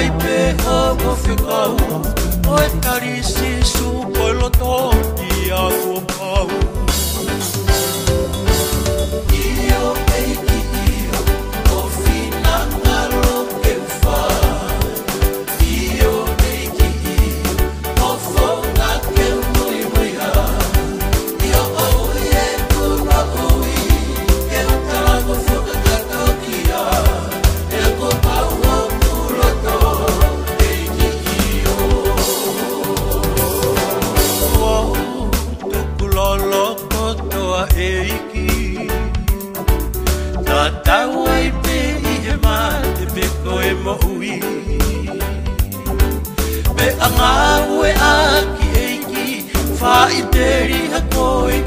ai pe o ficau o tarisi su poloto ia ko pau io e io o fina ngalo ke fa io e io o fonga ke muy muy ha io o ye ku na ui ke utala ko fonga ka tokia e ko pau o puloto e io o tukulolo kotoa eiki ta tawai pe I he mate pe koe mo ui pe anga ue aki eiki fa I teri ha koe